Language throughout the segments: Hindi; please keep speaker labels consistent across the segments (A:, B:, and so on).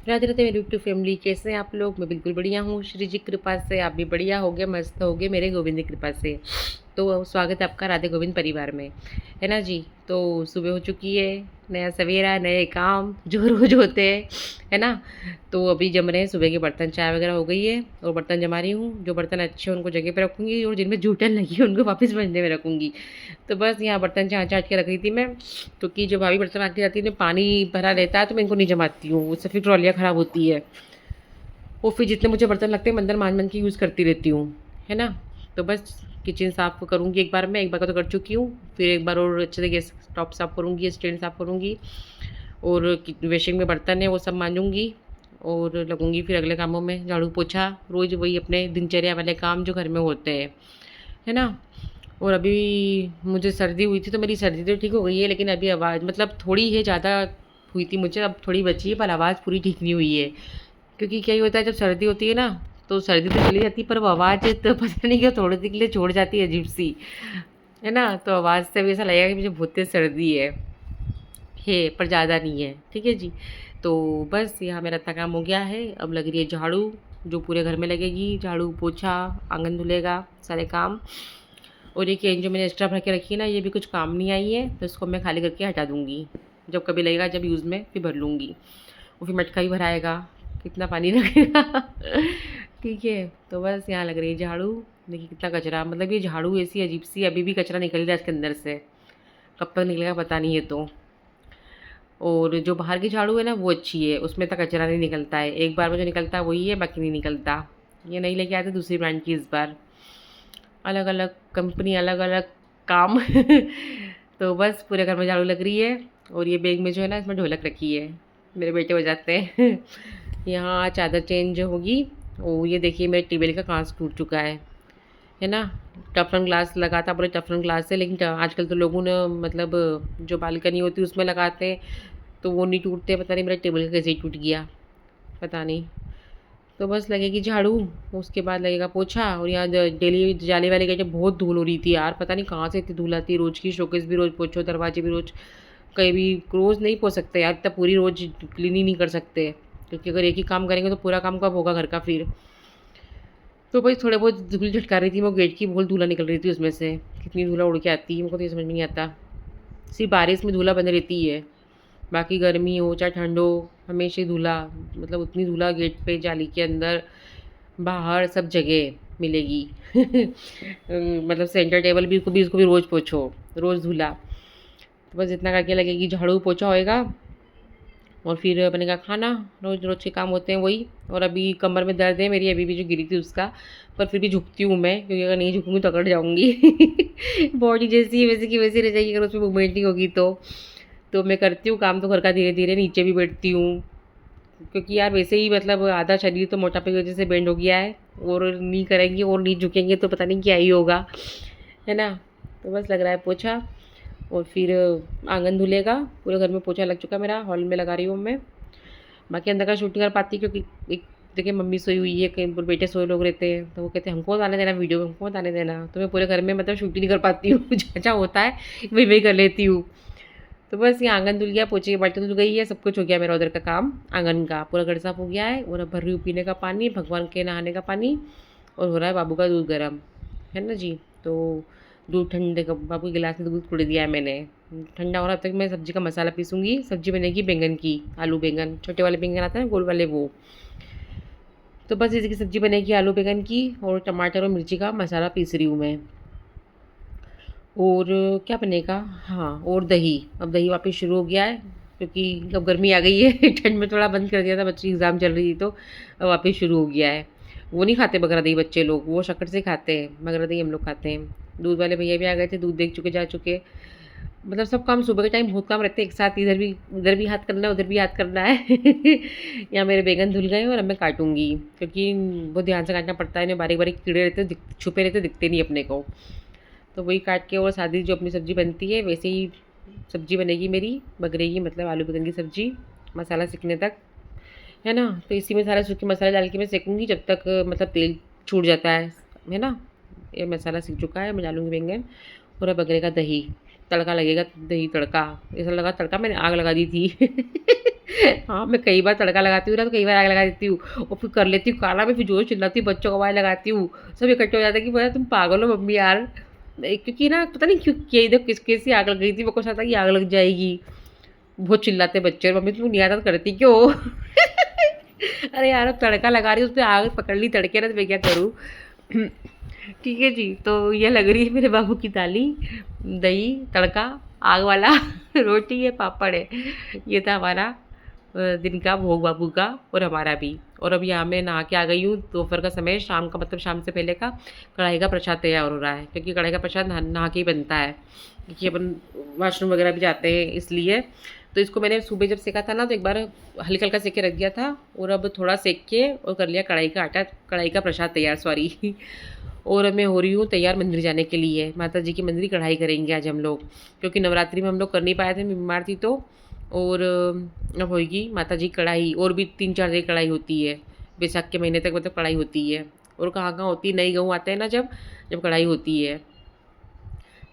A: राधे राधे मेरी यूट्यूब फैमिली, कैसे हैं आप लोग। मैं बिल्कुल बढ़िया हूँ, श्री जी की कृपा से। आप भी बढ़िया होगे, मस्त होगे मेरे गोविंद की कृपा से। तो स्वागत है आपका राधे गोविंद परिवार में, है ना जी। तो सुबह हो चुकी है, नया सवेरा, नए काम जो रोज होते हैं, है ना। तो अभी जम रहे हैं सुबह के बर्तन, चाय वगैरह हो गई है और बर्तन जमा रही हूँ। जो बर्तन अच्छे हैं उनको जगह पे रखूँगी और जिनमें जूठन लगी है उनको वापस मंजने में रखूँगी। तो बस यहाँ बर्तन चाट चाट के रख रही थी मैं, क्योंकि जो भाभी बर्तन आती जाती है पानी भरा रहता है तो मैं इनको नहीं जमाती हूँ, उससे फिर ट्रॉलियाँ ख़राब होती है। और फिर जितने मुझे बर्तन लगते हैं मैं अंदर मान मान के यूज़ करती रहती हूँ, है ना। तो बस किचन साफ़ करूँगी एक बार में, एक बार का तो कर चुकी हूँ, फिर एक बार और अच्छे से गैस टॉप साफ़ करूँगी, स्टैंड साफ़ करूँगी और वेशिंग में बर्तन है वो सब मांजूँगी और लगूँगी फिर अगले कामों में। झाड़ू पोछा, रोज़ वही अपने दिनचर्या वाले काम जो घर में होते हैं, है ना। और अभी मुझे सर्दी हुई थी तो मेरी सर्दी तो ठीक हो गई है, लेकिन अभी आवाज़ मतलब थोड़ी है, ज़्यादा हुई थी मुझे, अब थोड़ी बची है पर आवाज़ पूरी ठीक नहीं हुई है। क्योंकि क्या ही होता है जब सर्दी होती है ना, तो सर्दी तो चली जाती है पर वो आवाज़ तो पता नहीं क्यों थोड़ी देर के लिए छोड़ जाती है अजीब सी, है ना। तो आवाज़ से भी ऐसा लगेगा कि मुझे बहुत तेज़ सर्दी है पर ज़्यादा नहीं है, ठीक है जी। तो बस यहाँ मेरा इतना काम हो गया है, अब लग रही है झाड़ू, जो पूरे घर में लगेगी, झाड़ू पोछा, आंगन धुलेगा, सारे काम। और ये केन जो मैंने एक्स्ट्रा भर के रखी है ना, ये भी कुछ काम नहीं आई है, तो इसको मैं खाली करके हटा दूँगी। जब कभी लगेगा जब यूज़ में फिर भर लूँगी। और फिर मटका ही भराएगा, कितना पानी लगेगा ठीक है। तो बस यहाँ लग रही है झाड़ू। देखिए कितना कचरा, मतलब ये झाड़ू ऐसी अजीब सी, अभी भी कचरा निकल रहा है इसके अंदर से, कब तक निकलेगा पता नहीं है। तो और जो बाहर की झाड़ू है ना वो अच्छी है, उसमें तक कचरा नहीं निकलता है, एक बार में जो निकलता है वही है, बाकी नहीं निकलता। ये नहीं लेके आते दूसरी ब्रांड की इस बार, अलग अलग कंपनी अलग अलग काम तो बस पूरे घर में झाड़ू लग रही है। और ये बैग में जो है ना, इसमें ढोलक रखी है, मेरे बेटे बजाते हैं यहाँ चादर चेंज होगी। और ये देखिए मेरे टेबल का कांच टूट चुका है ना। टफन ग्लास लगा था, बोले टफन ग्लास है, लेकिन आजकल तो लोगों ने मतलब जो बालकनी होती है उसमें लगाते हैं, तो वो नहीं टूटते। पता नहीं मेरा टेबल का कैसे ही टूट गया, पता नहीं। तो बस लगेगी झाड़ू, उसके बाद लगेगा पोछा। और यहाँ डेली जाने वाले गए बहुत धूल हो रही थी यार, पता नहीं कहाँ से इतनी धूल आती है। रोज़ की शोकेस भी रोज़ पोछो, दरवाजे भी रोज़, कहीं भी रोज़ नहीं पोछ सकते यार, तब पूरी रोज़ क्लीन ही नहीं कर सकते, क्योंकि अगर एक ही काम करेंगे तो पूरा काम कब होगा घर का फिर। तो भाई थोड़े बहुत धूल झटका रही थी, वो गेट की बहुत धूला निकल रही थी उसमें से, कितनी धूला उड़ के आती है मेरे को तो ये समझ में नहीं आता। सिर्फ बारिश में धूला बनी रहती है, बाकी गर्मी हो चाहे ठंड हो, हमेशा ही धूला, मतलब उतनी धूला गेट पे, जाली के अंदर, बाहर, सब जगह मिलेगी मतलब सेंटर टेबल भी, उसको भी रोज़ पोछो, रोज़ धुला। तो बस इतना करके लगेगी झाड़ू पोछा होएगा। और फिर बनेगा खाना, रोज़ रोज़ के काम होते हैं वही। और अभी कमर में दर्द है मेरी, अभी भी जो गिरी थी उसका, पर फिर भी झुकती हूँ मैं, क्योंकि अगर नहीं झुकूँगी तो अकड़ जाऊँगी बॉडी जैसी है वैसी की वैसी रह जाएगी अगर उसमें मूवमेंट नहीं होगी तो मैं करती हूँ काम तो घर का धीरे धीरे, नीचे भी बैठती हूँ, क्योंकि यार वैसे ही मतलब आधा शरीर तो मोटापे की वजह से बेंड हो गया है, और नहीं करेंगे और नहीं झुकेंगे तो पता नहीं क्या ही होगा, है ना। तो बस लग रहा है पोछा, और फिर आंगन धुलेगा। पूरे घर में पोछा लग चुका है मेरा, हॉल में लगा रही हूँ मैं, बाकी अंदर का शूट नहीं कर पाती क्योंकि एक देखिए मम्मी सोई हुई है, कहीं पर बेटे सोए लोग रहते हैं, तो वो कहते हैं हमको मत आने देना वीडियो में, हमको मत आने देना, तो मैं पूरे घर में मतलब शूट ही नहीं कर पाती हूँ जहाँ होता है वही वही कर लेती हूँ। तो बस ये आंगन धुल गया, पोछे की बाल्टी धुल गई है, सब कुछ हो गया मेरा उधर का काम, आंगन का पूरा घर साफ हो गया है। और अब भर रही हूँ पीने का पानी, भगवान के नहाने का पानी, और हो रहा है बाबू का दूध गर्म, है ना जी। तो दूध ठंडे का, बाबू के गिलास में दूध छोड़ दिया है मैंने, ठंडा हो रहा तक मैं सब्जी का मसाला पीसूँगी। सब्जी बनेगी बैंगन की, आलू बैंगन, छोटे वाले बैंगन आते हैं ना गोल वाले वो। तो बस इसी की सब्जी बनेगी आलू बैंगन की, और टमाटर और मिर्ची का मसाला पीस रही हूँ मैं। और क्या बनेगा, हाँ और दही, अब दही वापस शुरू हो गया है, क्योंकि अब गर्मी आ गई है ठंड में थोड़ा बंद कर दिया था, बच्ची एग्ज़ाम चल रही थी, तो अब वापस शुरू हो गया है। वो नहीं खाते बगरा दही बच्चे लोग, वो शक्कर से खाते हैं, बगरा दही हम लोग खाते हैं। दूध वाले भैया भी आ गए थे, दूध देख चुके जा चुके, मतलब सब काम सुबह के टाइम बहुत काम रहते हैं एक साथ, इधर भी हाथ करना है, उधर भी हाथ करना है यहाँ मेरे बैगन धुल गए और अब मैं काटूंगी, क्योंकि बहुत ध्यान से काटना पड़ता है, इन्हें बारीक बारीक कीड़े रहते हैं, छुपे रहते, दिखते नहीं अपने को। तो वही काट के, और सादी जो अपनी सब्ज़ी बनती है वैसे ही सब्ज़ी बनेगी मेरी, बगरेगी मतलब आलू बैंगन की सब्ज़ी, मसाला सीखने तक, है ना। तो इसी में सारा सूखे मसाला डाल के मैं सेकूँगी जब तक मतलब तेल छूट जाता है ना। ये मसाला सीख चुका है, मैं डालूँगी बैंगन, और अब बगरेगा दही, तड़का लगेगा, दही तड़का। ऐसा लगा तड़का मैंने आग लगा दी थी। हाँ, मैं कई बार तड़का लगाती हूँ ना, तो कई बार आग लगा देती हूँ और फिर कर लेती हूँ काला। मैं फिर जोर चिल्लाती हूँ, बच्चों को आवाज़ लगाती हूँ, सब इकट्ठे हो जाते हैं कि बोला तुम पागल हो मम्मी यार। क्योंकि ना पता नहीं क्यों ये इधर किस कैसी आग लग गई थी, मेरे को ऐसा था कि आग लग जाएगी। बहुत चिल्लाते बच्चे, मम्मी तुम नहीं आता करती क्यों हो? अरे यार अब तड़का लगा रही हूँ, उस पे आग पकड़ ली तड़के ना, तो मैं क्या करूँ? ठीक है जी, तो ये लग रही है मेरे बाबू की थाली, दही तड़का, आग वाला, रोटी है, पापड़ है। ये था हमारा दिन का भोग बाबू का और हमारा भी। और अब यहाँ मैं नहा के आ गई हूँ, दोपहर का समय, शाम का मतलब शाम से पहले का कढ़ाई का प्रसाद तैयार हो रहा है, क्योंकि कढ़ाई का प्रसाद नहा के ही बनता है, क्योंकि अपन वॉशरूम वगैरह भी जाते हैं इसलिए। तो इसको मैंने सुबह जब सेका था ना, तो एक बार हल्का हल्का सेक के रख दिया था, और अब थोड़ा सेक के और कर लिया कढ़ाई का आटा, कढ़ाई का प्रसाद तैयार, सॉरी। और अब मैं हो रही हूँ तैयार मंदिर जाने के लिए। माता जी की मंदिर की कढ़ाई करेंगे आज हम लोग, क्योंकि नवरात्रि में हम लोग कर नहीं पाए थे, मैं बीमार थी तो। और अब होगी माता जी कढ़ाई, और भी 3-4 जगह कढ़ाई होती है, बैसाख के महीने तक मतलब कढ़ाई होती है। और कहाँ कहाँ होती है, नई गेहूँ आते हैं ना, जब जब कढ़ाई होती है।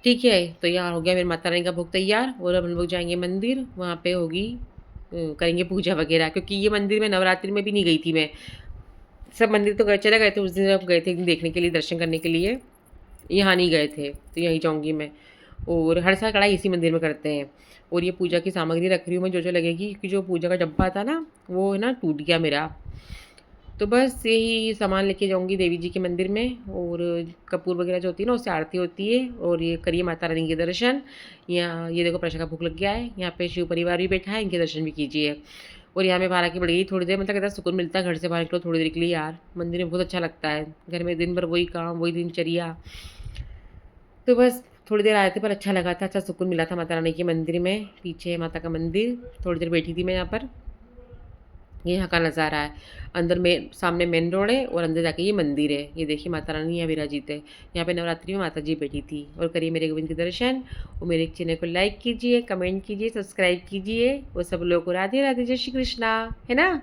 A: ठीक है, तैयार हो गया मेरी माता रानी का भोग तैयार, और अब हम लोग जाएंगे मंदिर, वहाँ पे होगी करेंगे पूजा वगैरह, क्योंकि ये मंदिर में नवरात्रि में भी नहीं गई थी मैं। सब मंदिर तो गए, चले गए थे उस दिन, जब गए थे एक दिन देखने के लिए, दर्शन करने के लिए। यहाँ नहीं गए थे, तो यहीं जाऊँगी मैं। और हर साल कढ़ाई इसी मंदिर में करते हैं। और ये पूजा की सामग्री रख रही हूँ मैं, जो लगेगी, क्योंकि जो पूजा का डब्बा था ना, वो है ना टूट गया मेरा। तो बस यही सामान लेके जाऊँगी देवी जी के मंदिर में। और कपूर वगैरह जो होती है ना, उससे आरती होती है, और ये करिए माता रानी के दर्शन। यहाँ ये देखो प्रसाद का भोग लग गया है, यहाँ पे शिव परिवार भी बैठा है, इनके दर्शन भी कीजिए। और यहाँ मैं बाहर आके बढ़ गई थोड़ी देर, मतलब कहता सुकून मिलता है घर से बाहर निकलो थोड़ी देर के लिए यार, मंदिर में बहुत अच्छा लगता है। घर में दिन भर वही काम, वही दिनचर्या। तो बस थोड़ी देर आए थे, पर अच्छा लगा था, अच्छा सुकून मिला था माता रानी के मंदिर में। पीछे है माता का मंदिर, थोड़ी देर बैठी थी मैं यहाँ पर। ये यहाँ का नज़ारा है। अंदर में सामने मेन रोड है, और अंदर जाके ये मंदिर है। ये देखिए माता रानी यहाँ विराजित है। यहाँ पे नवरात्रि में माता जी बैठी थी। और करिए मेरे गोविंद के दर्शन। और मेरे चैनल को लाइक कीजिए, कमेंट कीजिए, सब्सक्राइब कीजिए। और सब लोगों को राधे राधे, जय श्री कृष्णा, है ना?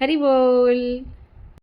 A: हरि बोल।